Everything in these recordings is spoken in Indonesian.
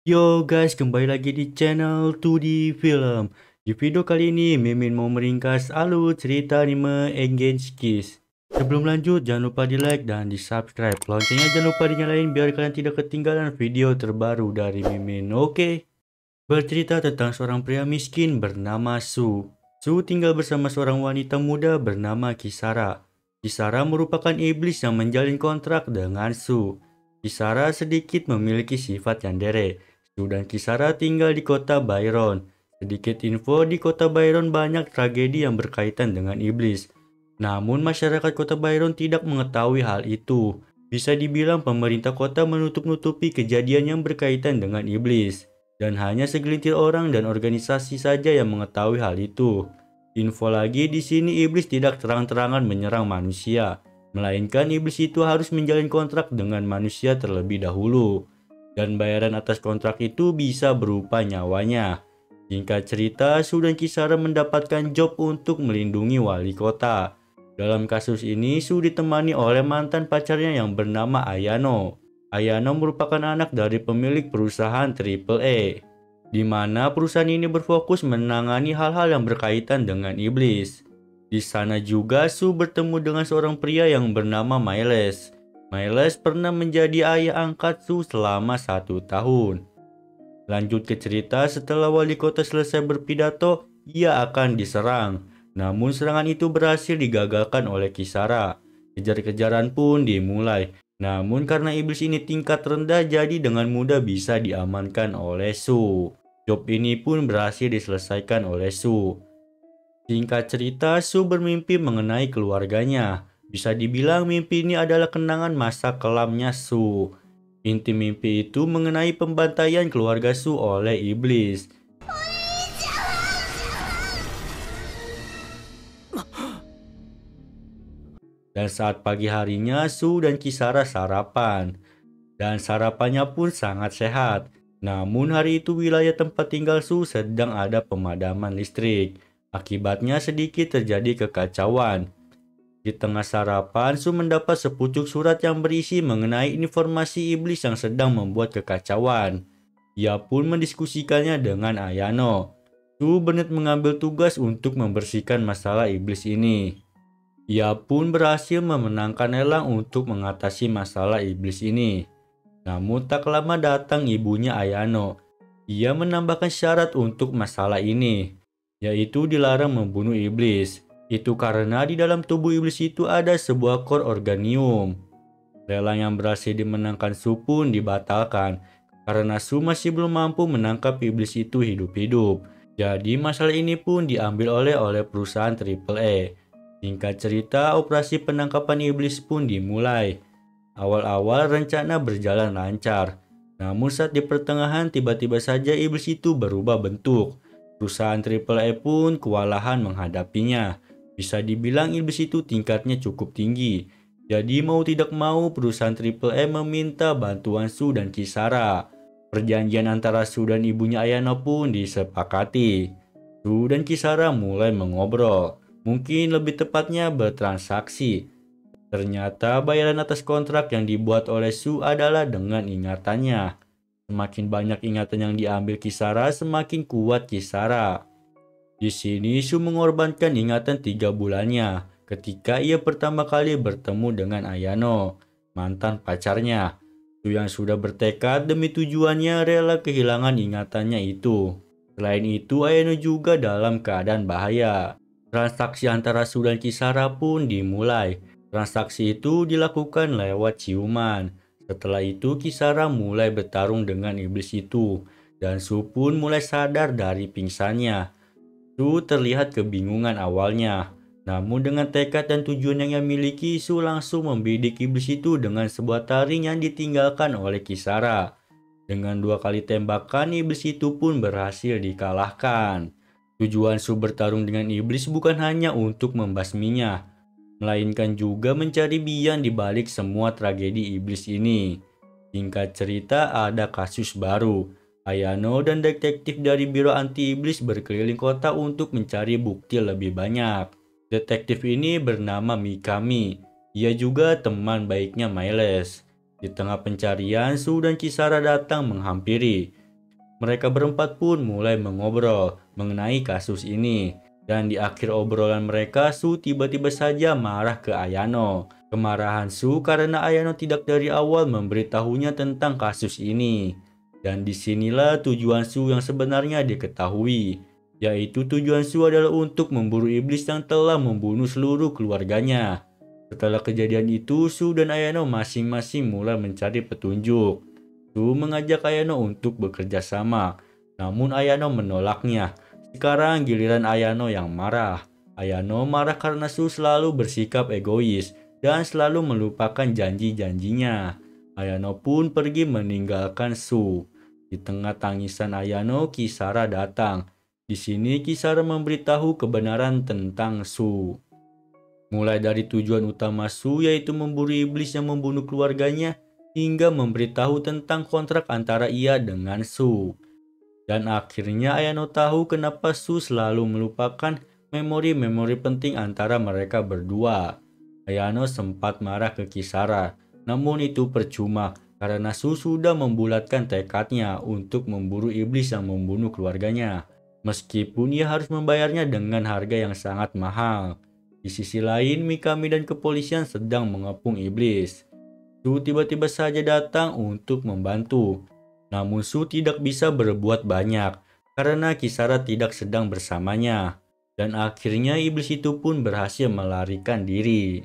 Yo guys, kembali lagi di channel 2D Film. Di video kali ini, Mimin mau meringkas alur cerita anime Engage Kiss. Sebelum lanjut, jangan lupa di like dan di subscribe. Loncengnya jangan lupa dinyalain biar kalian tidak ketinggalan video terbaru dari Mimin, oke? Bercerita tentang seorang pria miskin bernama Su. Su tinggal bersama seorang wanita muda bernama Kisara. Kisara merupakan iblis yang menjalin kontrak dengan Su. Kisara sedikit memiliki sifat yandere. Su dan Kisara tinggal di kota Byron. Sedikit info, di kota Byron banyak tragedi yang berkaitan dengan iblis. Namun masyarakat kota Byron tidak mengetahui hal itu. Bisa dibilang pemerintah kota menutup-nutupi kejadian yang berkaitan dengan iblis. Dan hanya segelintir orang dan organisasi saja yang mengetahui hal itu. Info lagi, di sini iblis tidak terang-terangan menyerang manusia, melainkan iblis itu harus menjalin kontrak dengan manusia terlebih dahulu. Dan bayaran atas kontrak itu bisa berupa nyawanya. Singkat cerita, Su dan Kisara mendapatkan job untuk melindungi wali kota. Dalam kasus ini, Su ditemani oleh mantan pacarnya yang bernama Ayano. Ayano merupakan anak dari pemilik perusahaan AAA, di mana perusahaan ini berfokus menangani hal-hal yang berkaitan dengan iblis. Di sana juga Su bertemu dengan seorang pria yang bernama Miles. Miles pernah menjadi ayah angkat Su selama 1 tahun. Lanjut ke cerita, setelah wali kota selesai berpidato, ia akan diserang. Namun serangan itu berhasil digagalkan oleh Kisara. Kejar-kejaran pun dimulai. Namun karena iblis ini tingkat rendah, jadi dengan mudah bisa diamankan oleh Su. Job ini pun berhasil diselesaikan oleh Su. Singkat cerita, Su bermimpi mengenai keluarganya. Bisa dibilang mimpi ini adalah kenangan masa kelamnya Su. Inti mimpi itu mengenai pembantaian keluarga Su oleh iblis. Dan saat pagi harinya, Su dan Kisara sarapan. Dan sarapannya pun sangat sehat. Namun hari itu wilayah tempat tinggal Su sedang ada pemadaman listrik. Akibatnya sedikit terjadi kekacauan. Di tengah sarapan, Su mendapat sepucuk surat yang berisi mengenai informasi iblis yang sedang membuat kekacauan. Ia pun mendiskusikannya dengan Ayano. Su berniat mengambil tugas untuk membersihkan masalah iblis ini. Ia pun berhasil memenangkan lelang untuk mengatasi masalah iblis ini. Namun tak lama datang ibunya Ayano. Ia menambahkan syarat untuk masalah ini, yaitu dilarang membunuh iblis. Itu karena di dalam tubuh iblis itu ada sebuah core organium. Lelang yang berhasil dimenangkan Su pun dibatalkan karena Su masih belum mampu menangkap iblis itu hidup-hidup. Jadi masalah ini pun diambil oleh perusahaan AAA. Singkat cerita, operasi penangkapan iblis pun dimulai. Awal-awal rencana berjalan lancar. Namun saat di pertengahan tiba-tiba saja iblis itu berubah bentuk. Perusahaan AAA pun kewalahan menghadapinya. Bisa dibilang iblis itu tingkatnya cukup tinggi. Jadi mau tidak mau perusahaan AAA meminta bantuan Su dan Kisara. Perjanjian antara Su dan ibunya Ayano pun disepakati. Su dan Kisara mulai mengobrol. Mungkin lebih tepatnya bertransaksi. Ternyata bayaran atas kontrak yang dibuat oleh Su adalah dengan ingatannya. Semakin banyak ingatan yang diambil Kisara, semakin kuat Kisara. Di sini Su mengorbankan ingatan 3 bulannya ketika ia pertama kali bertemu dengan Ayano, mantan pacarnya. Su yang sudah bertekad demi tujuannya rela kehilangan ingatannya itu. Selain itu, Ayano juga dalam keadaan bahaya. Transaksi antara Su dan Kisara pun dimulai. Transaksi itu dilakukan lewat ciuman. Setelah itu Kisara mulai bertarung dengan iblis itu. Dan Su pun mulai sadar dari pingsannya. Su terlihat kebingungan awalnya. Namun dengan tekad dan tujuan yang ia miliki, Su langsung membidik iblis itu dengan sebuah taring yang ditinggalkan oleh Kisara. Dengan 2 kali tembakan, iblis itu pun berhasil dikalahkan. Tujuan Su bertarung dengan iblis bukan hanya untuk membasminya, melainkan juga mencari biang di balik semua tragedi iblis ini. Singkat cerita, ada kasus baru. Ayano dan detektif dari Biro Anti Iblis berkeliling kota untuk mencari bukti lebih banyak. Detektif ini bernama Mikami. Ia juga teman baiknya Miles. Di tengah pencarian, Su dan Kisara datang menghampiri. Mereka berempat pun mulai mengobrol mengenai kasus ini. Dan di akhir obrolan mereka, Su tiba-tiba saja marah ke Ayano. Kemarahan Su karena Ayano tidak dari awal memberitahunya tentang kasus ini. Dan disinilah tujuan Su yang sebenarnya diketahui, yaitu tujuan Su adalah untuk memburu iblis yang telah membunuh seluruh keluarganya. Setelah kejadian itu, Su dan Ayano masing-masing mulai mencari petunjuk. Su mengajak Ayano untuk bekerja sama, namun Ayano menolaknya. Sekarang giliran Ayano yang marah. Ayano marah karena Su selalu bersikap egois dan selalu melupakan janji-janjinya. Ayano pun pergi meninggalkan Su. Di tengah tangisan Ayano, Kisara datang. Di sini Kisara memberitahu kebenaran tentang Su. Mulai dari tujuan utama Su yaitu memburu iblis yang membunuh keluarganya, hingga memberitahu tentang kontrak antara ia dengan Su. Dan akhirnya Ayano tahu kenapa Su selalu melupakan memori-memori penting antara mereka berdua. Ayano sempat marah ke Kisara, namun itu percuma karena Su sudah membulatkan tekadnya untuk memburu iblis yang membunuh keluarganya. Meskipun ia harus membayarnya dengan harga yang sangat mahal. Di sisi lain, Mikami dan kepolisian sedang mengepung iblis. Su tiba-tiba saja datang untuk membantu. Namun Su tidak bisa berbuat banyak karena Kisara tidak sedang bersamanya. Dan akhirnya iblis itu pun berhasil melarikan diri.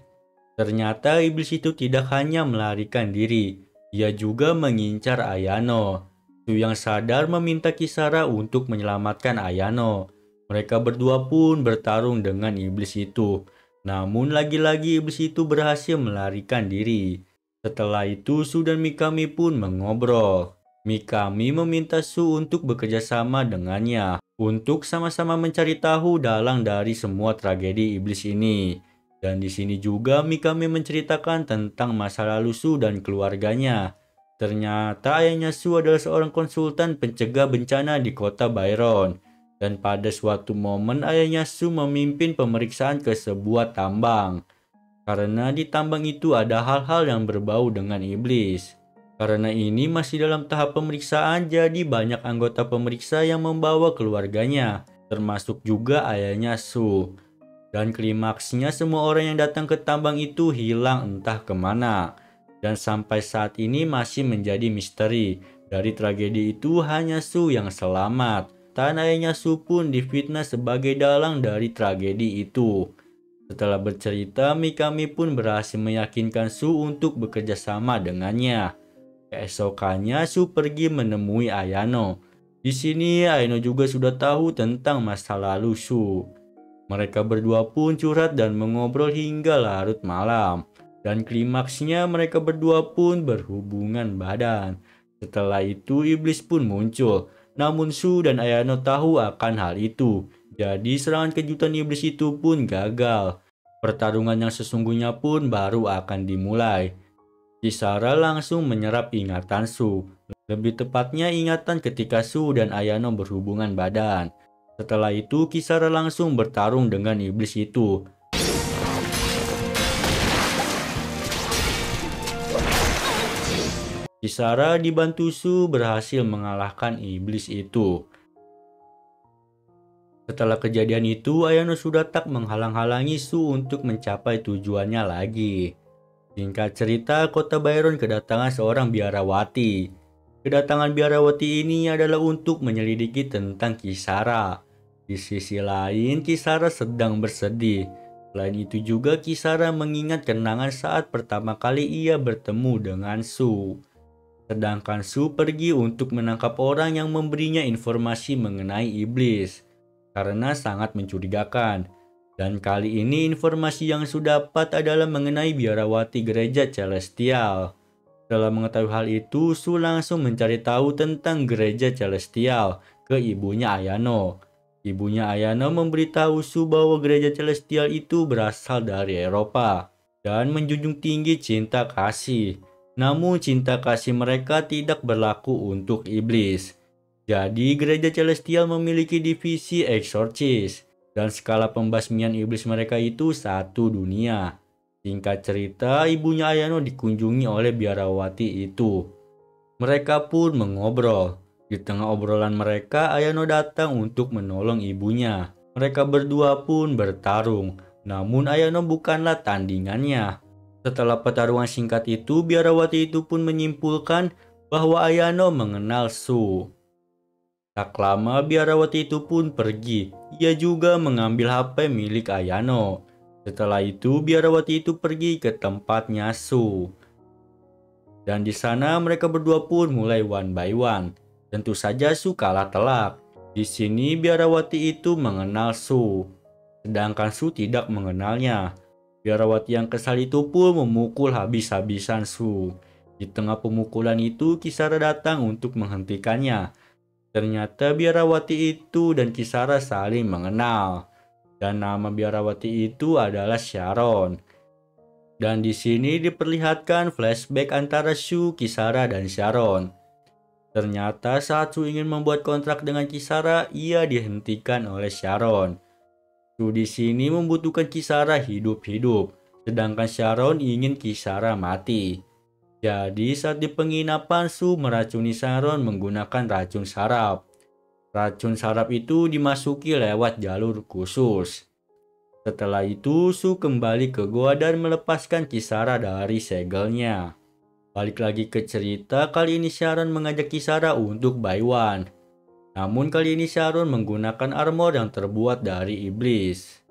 Ternyata iblis itu tidak hanya melarikan diri, ia juga mengincar Ayano. Su yang sadar meminta Kisara untuk menyelamatkan Ayano. Mereka berdua pun bertarung dengan iblis itu. Namun lagi-lagi iblis itu berhasil melarikan diri. Setelah itu Su dan Mikami pun mengobrol. Mikami meminta Su untuk bekerja sama dengannya untuk sama-sama mencari tahu dalang dari semua tragedi iblis ini. Dan di sini juga Mikami menceritakan tentang masa lalu Su dan keluarganya. Ternyata ayahnya Su adalah seorang konsultan pencegah bencana di kota Byron. Dan pada suatu momen ayahnya Su memimpin pemeriksaan ke sebuah tambang. Karena di tambang itu ada hal-hal yang berbau dengan iblis. Karena ini masih dalam tahap pemeriksaan, jadi banyak anggota pemeriksa yang membawa keluarganya, termasuk juga ayahnya Su. Dan klimaksnya semua orang yang datang ke tambang itu hilang entah kemana. Dan sampai saat ini masih menjadi misteri. Dari tragedi itu hanya Su yang selamat. Dan ayahnya Su pun difitnah sebagai dalang dari tragedi itu. Setelah bercerita, Mikami pun berhasil meyakinkan Su untuk bekerja sama dengannya. Keesokannya Su pergi menemui Ayano. Di sini Ayano juga sudah tahu tentang masa lalu Su. Mereka berdua pun curhat dan mengobrol hingga larut malam. Dan klimaksnya mereka berdua pun berhubungan badan. Setelah itu iblis pun muncul. Namun Su dan Ayano tahu akan hal itu. Jadi serangan kejutan iblis itu pun gagal. Pertarungan yang sesungguhnya pun baru akan dimulai. Kisara langsung menyerap ingatan Su. Lebih tepatnya ingatan ketika Su dan Ayano berhubungan badan. Setelah itu Kisara langsung bertarung dengan iblis itu. Kisara dibantu Su berhasil mengalahkan iblis itu. Setelah kejadian itu, Ayano sudah tak menghalang-halangi Su untuk mencapai tujuannya lagi. Singkat cerita, kota Byron kedatangan seorang biarawati. Kedatangan biarawati ini adalah untuk menyelidiki tentang Kisara. Di sisi lain, Kisara sedang bersedih. Selain itu juga Kisara mengingat kenangan saat pertama kali ia bertemu dengan Su. Sedangkan Su pergi untuk menangkap orang yang memberinya informasi mengenai iblis. Karena sangat mencurigakan. Dan kali ini informasi yang Su dapat adalah mengenai biarawati gereja Celestial. Setelah mengetahui hal itu, Su langsung mencari tahu tentang gereja Celestial ke ibunya Ayano. Ibunya Ayano memberitahu Su bahwa gereja Celestial itu berasal dari Eropa dan menjunjung tinggi cinta kasih. Namun cinta kasih mereka tidak berlaku untuk iblis. Jadi gereja Celestial memiliki divisi eksorsis dan skala pembasmian iblis mereka itu satu dunia. Singkat cerita, ibunya Ayano dikunjungi oleh biarawati itu. Mereka pun mengobrol. Di tengah obrolan mereka, Ayano datang untuk menolong ibunya. Mereka berdua pun bertarung, namun Ayano bukanlah tandingannya. Setelah pertarungan singkat itu, biarawati itu pun menyimpulkan bahwa Ayano mengenal Su. Tak lama biarawati itu pun pergi. Ia juga mengambil HP milik Ayano. Setelah itu biarawati itu pergi ke tempatnya Su. Dan di sana mereka berdua pun mulai one by one. Tentu saja Su kalah telak. Di sini biarawati itu mengenal Su, sedangkan Su tidak mengenalnya. Biarawati yang kesal itu pun memukul habis-habisan Su. Di tengah pemukulan itu Kisara datang untuk menghentikannya. Ternyata biarawati itu dan Kisara saling mengenal. Dan nama biarawati itu adalah Sharon. Dan di sini diperlihatkan flashback antara Shu, Kisara, dan Sharon. Ternyata saat Shu ingin membuat kontrak dengan Kisara, ia dihentikan oleh Sharon. Shu di sini membutuhkan Kisara hidup-hidup, sedangkan Sharon ingin Kisara mati. Jadi saat di penginapan Shu meracuni Sharon menggunakan racun saraf. Racun saraf itu dimasuki lewat jalur khusus. Setelah itu, Su kembali ke goa dan melepaskan Kisara dari segelnya. Balik lagi ke cerita, kali ini Sharon mengajak Kisara untuk buy one. Namun kali ini Sharon menggunakan armor yang terbuat dari iblis.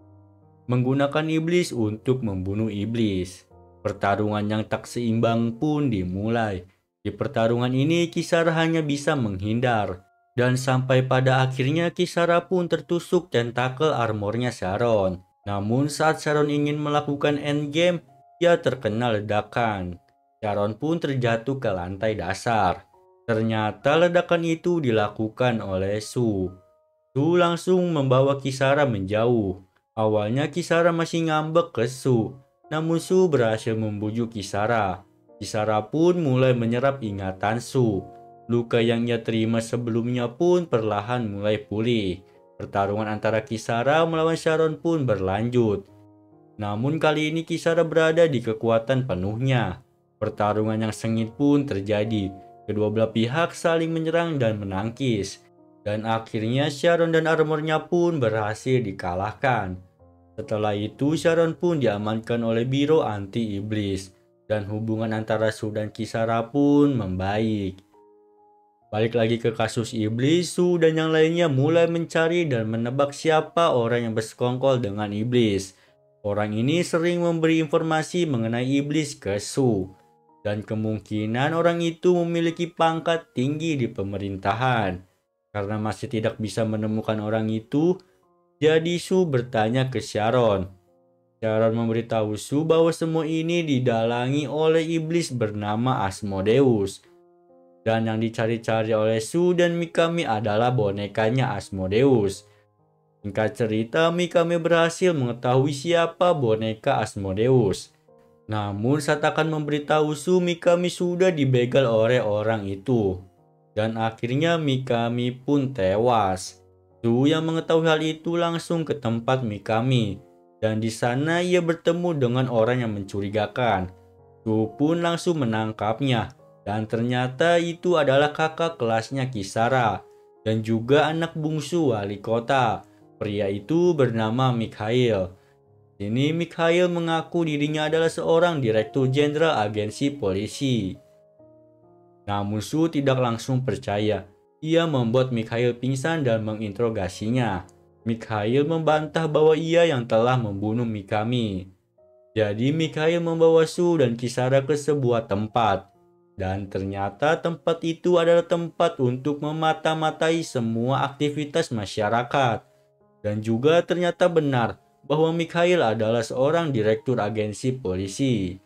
Menggunakan iblis untuk membunuh iblis. Pertarungan yang tak seimbang pun dimulai. Di pertarungan ini Kisara hanya bisa menghindar. Dan sampai pada akhirnya Kisara pun tertusuk tentakel armornya Sharon. Namun saat Sharon ingin melakukan endgame, ia terkena ledakan. Sharon pun terjatuh ke lantai dasar. Ternyata ledakan itu dilakukan oleh Su. Su langsung membawa Kisara menjauh. Awalnya Kisara masih ngambek ke Su, namun Su berhasil membujuk Kisara. Kisara pun mulai menyerap ingatan Su. Luka yang ia terima sebelumnya pun perlahan mulai pulih. Pertarungan antara Kisara melawan Sharon pun berlanjut. Namun kali ini Kisara berada di kekuatan penuhnya. Pertarungan yang sengit pun terjadi. Kedua belah pihak saling menyerang dan menangkis. Dan akhirnya Sharon dan armornya pun berhasil dikalahkan. Setelah itu Sharon pun diamankan oleh Biro Anti-Iblis. Dan hubungan antara Su dan Kisara pun membaik. Balik lagi ke kasus iblis, Su dan yang lainnya mulai mencari dan menebak siapa orang yang bersekongkol dengan iblis. Orang ini sering memberi informasi mengenai iblis ke Su. Dan kemungkinan orang itu memiliki pangkat tinggi di pemerintahan. Karena masih tidak bisa menemukan orang itu, jadi Su bertanya ke Sharon. Sharon memberitahu Su bahwa semua ini didalangi oleh iblis bernama Asmodeus. Dan yang dicari-cari oleh Su dan Mikami adalah bonekanya Asmodeus. Singkat cerita, Mikami berhasil mengetahui siapa boneka Asmodeus. Namun saat akan memberitahu Su, Mikami sudah dibegal oleh orang itu. Dan akhirnya Mikami pun tewas. Su yang mengetahui hal itu langsung ke tempat Mikami. Dan di sana ia bertemu dengan orang yang mencurigakan. Su pun langsung menangkapnya. Dan ternyata itu adalah kakak kelasnya Kisara dan juga anak bungsu wali kota. Pria itu bernama Mikhail. Ini Mikhail mengaku dirinya adalah seorang direktur jenderal agensi polisi. Namun Su tidak langsung percaya. Ia membuat Mikhail pingsan dan menginterogasinya. Mikhail membantah bahwa ia yang telah membunuh Mikami. Jadi Mikhail membawa Su dan Kisara ke sebuah tempat. Dan ternyata tempat itu adalah tempat untuk memata-matai semua aktivitas masyarakat. Dan juga ternyata benar bahwa Mikhail adalah seorang direktur agensi polisi.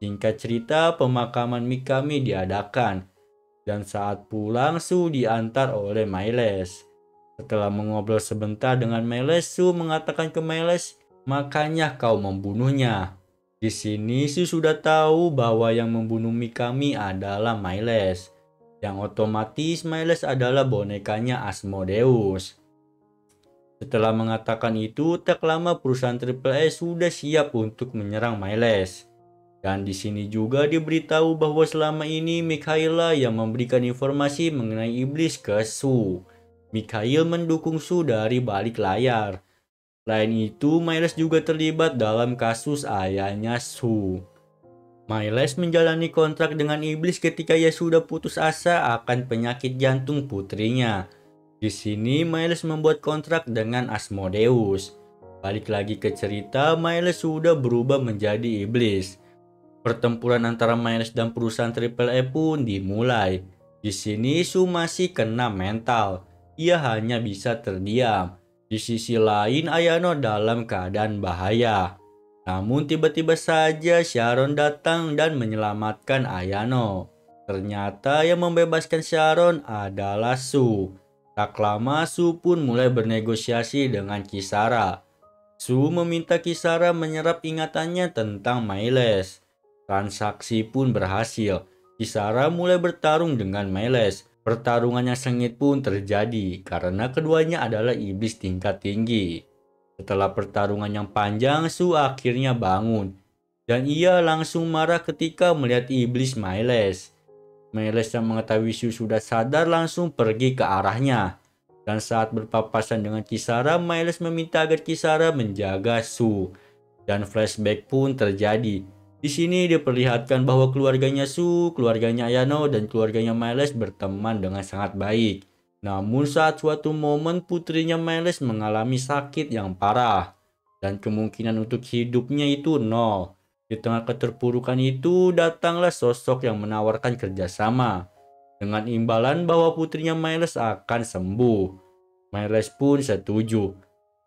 Singkat cerita, pemakaman Mikami diadakan. Dan saat pulang, Su diantar oleh Myles. Setelah mengobrol sebentar dengan Myles, Su mengatakan ke Myles, "Makanya kau membunuhnya." Di sini Su sudah tahu bahwa yang membunuh Mikami adalah Myles. Yang otomatis Myles adalah bonekanya Asmodeus. Setelah mengatakan itu, tak lama perusahaan Triple A sudah siap untuk menyerang Myles. Dan di sini juga diberitahu bahwa selama ini Mikhail yang memberikan informasi mengenai iblis ke Su. Mikhail mendukung Su dari balik layar. Selain itu, Miles juga terlibat dalam kasus ayahnya Su. Miles menjalani kontrak dengan iblis ketika ia sudah putus asa akan penyakit jantung putrinya. Di sini Miles membuat kontrak dengan Asmodeus. Balik lagi ke cerita, Miles sudah berubah menjadi iblis. Pertempuran antara Miles dan perusahaan Triple E pun dimulai. Di sini Su masih kena mental. Ia hanya bisa terdiam. Di sisi lain Ayano dalam keadaan bahaya. Namun tiba-tiba saja Sharon datang dan menyelamatkan Ayano. Ternyata yang membebaskan Sharon adalah Su. Tak lama Su pun mulai bernegosiasi dengan Kisara. Su meminta Kisara menyerap ingatannya tentang Miles. Transaksi pun berhasil. Kisara mulai bertarung dengan Miles. Pertarungan yang sengit pun terjadi karena keduanya adalah iblis tingkat tinggi. Setelah pertarungan yang panjang, Su akhirnya bangun. Dan ia langsung marah ketika melihat iblis Miles. Miles yang mengetahui Su sudah sadar langsung pergi ke arahnya. Dan saat berpapasan dengan Kisara, Miles meminta agar Kisara menjaga Su. Dan flashback pun terjadi. Di sini diperlihatkan bahwa keluarganya Su, keluarganya Ayano, dan keluarganya Miles berteman dengan sangat baik. Namun saat suatu momen putrinya Miles mengalami sakit yang parah. Dan kemungkinan untuk hidupnya itu nol. Di tengah keterpurukan itu datanglah sosok yang menawarkan kerjasama. Dengan imbalan bahwa putrinya Miles akan sembuh. Miles pun setuju.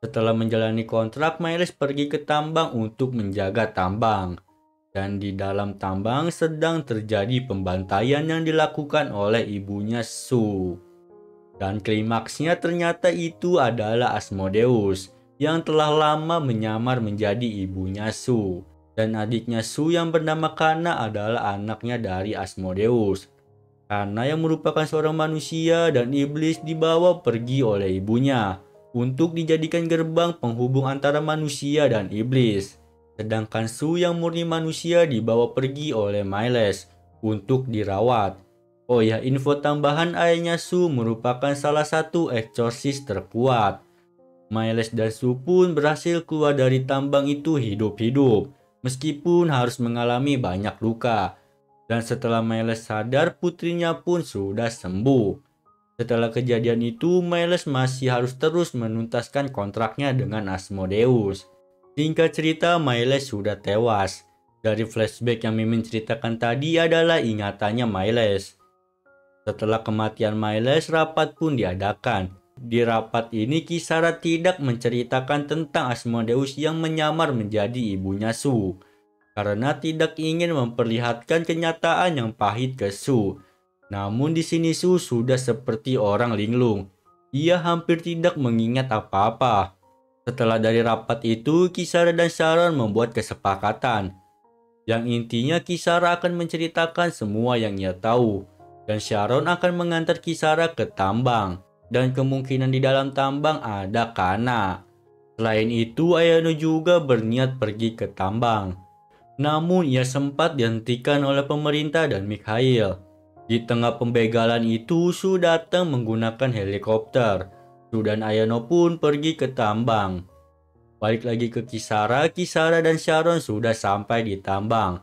Setelah menjalani kontrak, Miles pergi ke tambang untuk menjaga tambang. Dan di dalam tambang sedang terjadi pembantaian yang dilakukan oleh ibunya Su. Dan klimaksnya ternyata itu adalah Asmodeus yang telah lama menyamar menjadi ibunya Su. Dan adiknya Su yang bernama Kana adalah anaknya dari Asmodeus. Kana yang merupakan seorang manusia dan iblis dibawa pergi oleh ibunya untuk dijadikan gerbang penghubung antara manusia dan iblis. Sedangkan Su yang murni manusia dibawa pergi oleh Miles untuk dirawat. Oh ya, info tambahan ayahnya Su merupakan salah satu eksorsis terkuat. Miles dan Su pun berhasil keluar dari tambang itu hidup-hidup, meskipun harus mengalami banyak luka. Dan setelah Miles sadar, putrinya pun sudah sembuh. Setelah kejadian itu, Miles masih harus terus menuntaskan kontraknya dengan Asmodeus. Singkat cerita, Miles sudah tewas. Dari flashback yang Mimin ceritakan tadi adalah ingatannya Miles. Setelah kematian Miles, rapat pun diadakan. Di rapat ini Kisara tidak menceritakan tentang Asmodeus yang menyamar menjadi ibunya Su. Karena tidak ingin memperlihatkan kenyataan yang pahit ke Su. Namun di sini Su sudah seperti orang linglung. Ia hampir tidak mengingat apa-apa. Setelah dari rapat itu, Kisara dan Sharon membuat kesepakatan. Yang intinya Kisara akan menceritakan semua yang ia tahu. Dan Sharon akan mengantar Kisara ke tambang. Dan kemungkinan di dalam tambang ada Kana. Selain itu, Ayano juga berniat pergi ke tambang. Namun ia sempat dihentikan oleh pemerintah dan Mikhail. Di tengah pembegalan itu, Su datang menggunakan helikopter. Su dan Ayano pun pergi ke tambang. Balik lagi ke Kisara, Kisara dan Sharon sudah sampai di tambang.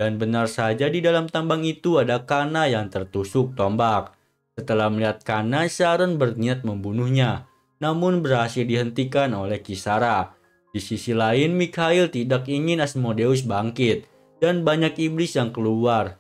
Dan benar saja di dalam tambang itu ada Kana yang tertusuk tombak. Setelah melihat Kana, Sharon berniat membunuhnya. Namun berhasil dihentikan oleh Kisara. Di sisi lain, Mikhail tidak ingin Asmodeus bangkit. Dan banyak iblis yang keluar.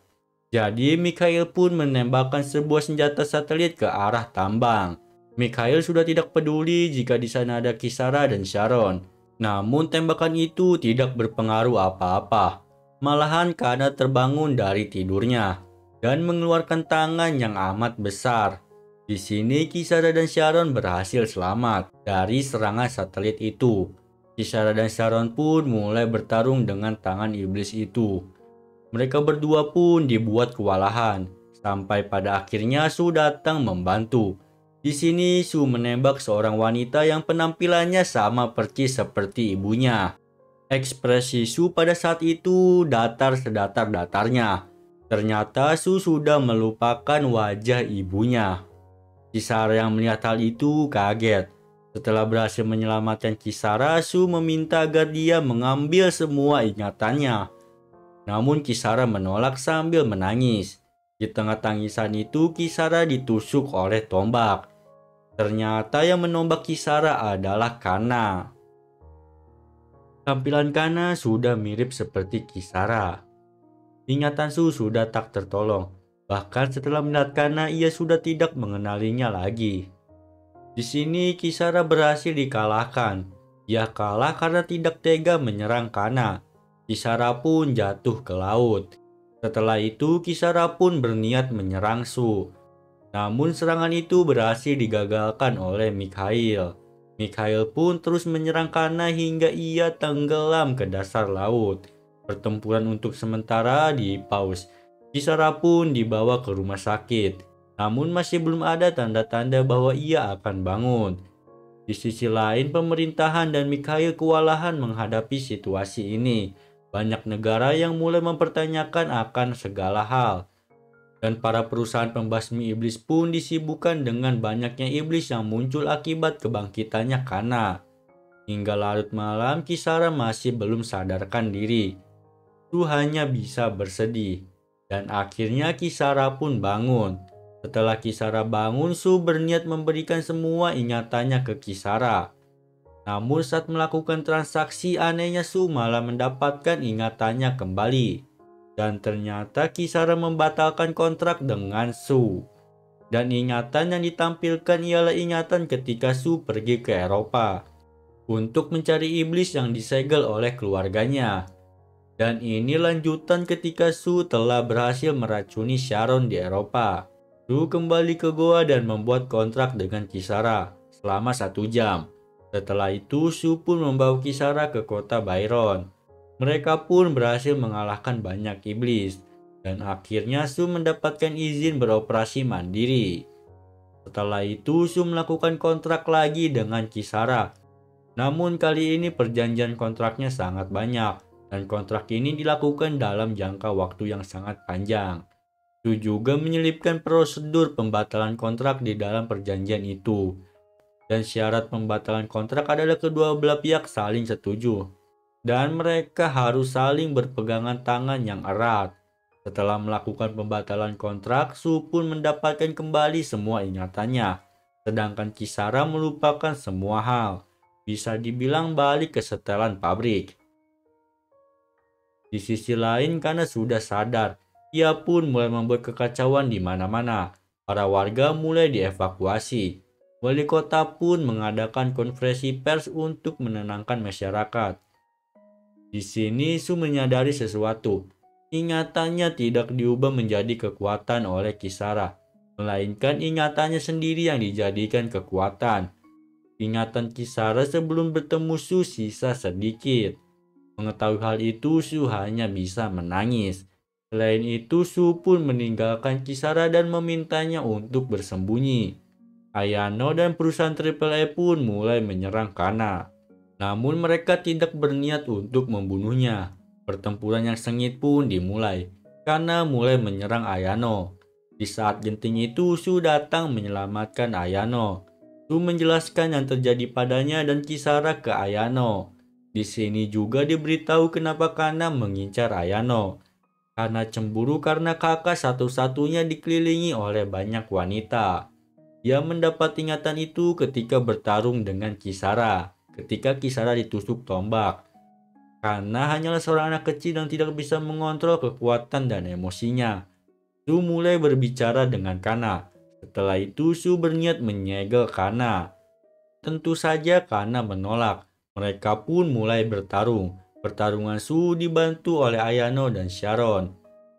Jadi Mikhail pun menembakkan sebuah senjata satelit ke arah tambang. Mikhail sudah tidak peduli jika di sana ada Kisara dan Sharon. Namun tembakan itu tidak berpengaruh apa-apa. Malahan Kana terbangun dari tidurnya dan mengeluarkan tangan yang amat besar. Di sini Kisara dan Sharon berhasil selamat dari serangan satelit itu. Kisara dan Sharon pun mulai bertarung dengan tangan iblis itu. Mereka berdua pun dibuat kewalahan, sampai pada akhirnya Su datang membantu. Di sini Su menembak seorang wanita yang penampilannya sama persis seperti ibunya. Ekspresi Su pada saat itu datar sedatar-datarnya. Ternyata Su sudah melupakan wajah ibunya. Kisara yang melihat hal itu kaget. Setelah berhasil menyelamatkan Kisara, Su meminta agar dia mengambil semua ingatannya. Namun Kisara menolak sambil menangis. Di tengah tangisan itu, Kisara ditusuk oleh tombak. Ternyata yang menombak Kisara adalah Kana. Tampilan Kana sudah mirip seperti Kisara. Ingatan Su sudah tak tertolong. Bahkan setelah melihat Kana, ia sudah tidak mengenalinya lagi. Di sini Kisara berhasil dikalahkan. Ia kalah karena tidak tega menyerang Kana. Kisara pun jatuh ke laut. Setelah itu Kisara pun berniat menyerang Su. Namun serangan itu berhasil digagalkan oleh Mikhail. Mikhail pun terus menyerang Kana hingga ia tenggelam ke dasar laut. Pertempuran untuk sementara di-pause. Kisara pun dibawa ke rumah sakit. Namun masih belum ada tanda-tanda bahwa ia akan bangun. Di sisi lain, pemerintahan dan Mikhail kewalahan menghadapi situasi ini. Banyak negara yang mulai mempertanyakan akan segala hal. Dan para perusahaan pembasmi iblis pun disibukkan dengan banyaknya iblis yang muncul akibat kebangkitannya Kana. Hingga larut malam, Kisara masih belum sadarkan diri. Su hanya bisa bersedih. Dan akhirnya Kisara pun bangun. Setelah Kisara bangun, Su berniat memberikan semua ingatannya ke Kisara. Namun saat melakukan transaksi, anehnya Su malah mendapatkan ingatannya kembali. Dan ternyata Kisara membatalkan kontrak dengan Su. Dan ingatan yang ditampilkan ialah ingatan ketika Su pergi ke Eropa untuk mencari iblis yang disegel oleh keluarganya. Dan ini lanjutan ketika Su telah berhasil meracuni Sharon di Eropa. Su kembali ke Goa dan membuat kontrak dengan Kisara selama 1 jam. Setelah itu Su pun membawa Kisara ke kota Byron. Mereka pun berhasil mengalahkan banyak iblis. Dan akhirnya Su mendapatkan izin beroperasi mandiri. Setelah itu Su melakukan kontrak lagi dengan Kisara. Namun kali ini perjanjian kontraknya sangat banyak. Dan kontrak ini dilakukan dalam jangka waktu yang sangat panjang. Su juga menyelipkan prosedur pembatalan kontrak di dalam perjanjian itu. Dan syarat pembatalan kontrak adalah kedua belah pihak saling setuju. Dan mereka harus saling berpegangan tangan yang erat. Setelah melakukan pembatalan kontrak, Su pun mendapatkan kembali semua ingatannya. Sedangkan Kisara melupakan semua hal. Bisa dibilang balik ke setelan pabrik. Di sisi lain, karena sudah sadar, ia pun mulai membuat kekacauan di mana-mana. Para warga mulai dievakuasi. Wali kota pun mengadakan konferensi pers untuk menenangkan masyarakat. Di sini Su menyadari sesuatu. Ingatannya tidak diubah menjadi kekuatan oleh Kisara, melainkan ingatannya sendiri yang dijadikan kekuatan. Ingatan Kisara sebelum bertemu Su sisa sedikit. Mengetahui hal itu, Su hanya bisa menangis. Selain itu, Su pun meninggalkan Kisara dan memintanya untuk bersembunyi. Ayano dan perusahaan AAA pun mulai menyerang Kana. Namun mereka tidak berniat untuk membunuhnya. Pertempuran yang sengit pun dimulai. Kana mulai menyerang Ayano. Di saat genting itu, Su datang menyelamatkan Ayano. Su menjelaskan yang terjadi padanya dan Kisara ke Ayano. Di sini juga diberitahu kenapa Kana mengincar Ayano. Kana cemburu karena kakak satu-satunya dikelilingi oleh banyak wanita. Ia mendapat ingatan itu ketika bertarung dengan Kisara. Ketika Kisara ditusuk tombak. Kana hanyalah seorang anak kecil yang tidak bisa mengontrol kekuatan dan emosinya. Su mulai berbicara dengan Kana. Setelah itu Su berniat menyegel Kana. Tentu saja Kana menolak. Mereka pun mulai bertarung. Pertarungan Su dibantu oleh Ayano dan Sharon.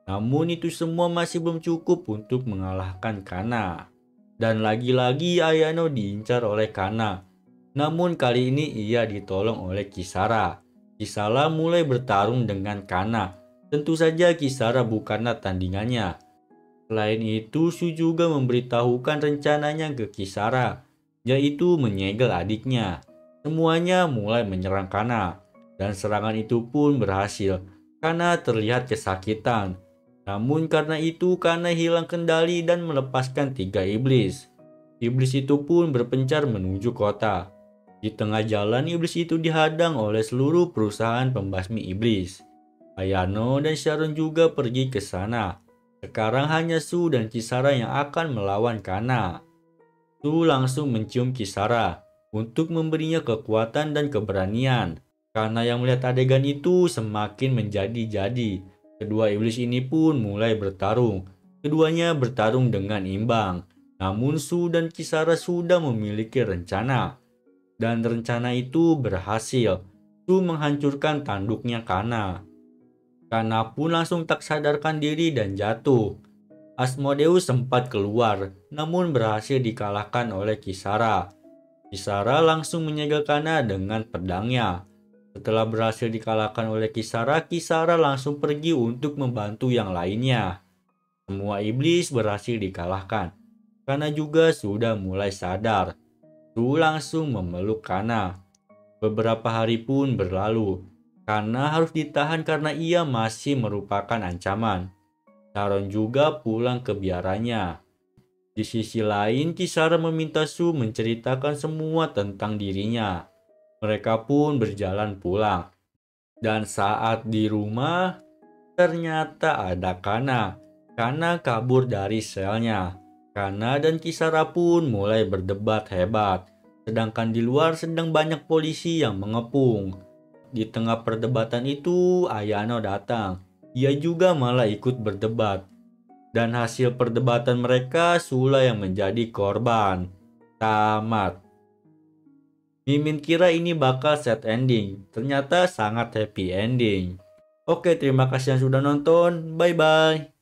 Namun itu semua masih belum cukup untuk mengalahkan Kana. Dan lagi-lagi Ayano diincar oleh Kana. Namun kali ini ia ditolong oleh Kisara. Kisara mulai bertarung dengan Kana. Tentu saja Kisara bukanlah tandingannya. Selain itu, Su juga memberitahukan rencananya ke Kisara, yaitu menyegel adiknya. Semuanya mulai menyerang Kana. dan serangan itu pun berhasil karena terlihat kesakitan. Namun karena hilang kendali dan melepaskan 3 iblis. Iblis itu pun berpencar menuju kota. Di tengah jalan, iblis itu dihadang oleh seluruh perusahaan pembasmi iblis. Ayano dan Sharon juga pergi ke sana. Sekarang hanya Su dan Kisara yang akan melawan Kana. Su langsung mencium Kisara untuk memberinya kekuatan dan keberanian. Karena yang melihat adegan itu semakin menjadi-jadi. Kedua iblis ini pun mulai bertarung. Keduanya bertarung dengan imbang. Namun Su dan Kisara sudah memiliki rencana. Dan rencana itu berhasil. Su menghancurkan tanduknya Kana. Kana pun langsung tak sadarkan diri dan jatuh. Asmodeus sempat keluar, namun berhasil dikalahkan oleh Kisara. Kisara langsung menyegel Kana dengan pedangnya. Setelah berhasil dikalahkan oleh Kisara, Kisara langsung pergi untuk membantu yang lainnya. Semua iblis berhasil dikalahkan. Kana juga sudah mulai sadar. Su langsung memeluk Kana. Beberapa hari pun berlalu. Kana harus ditahan karena ia masih merupakan ancaman. Sharon juga pulang ke biaranya. Di sisi lain, Kisara meminta Su menceritakan semua tentang dirinya. Mereka pun berjalan pulang. Dan saat di rumah, ternyata ada Kana. Kana kabur dari selnya. Kana dan Kisara pun mulai berdebat hebat. Sedangkan di luar sedang banyak polisi yang mengepung. Di tengah perdebatan itu, Ayano datang. Ia juga malah ikut berdebat. Dan hasil perdebatan mereka, Sula yang menjadi korban. Tamat. Mimin kira ini bakal sad ending, ternyata sangat happy ending. Oke, terima kasih yang sudah nonton, bye bye.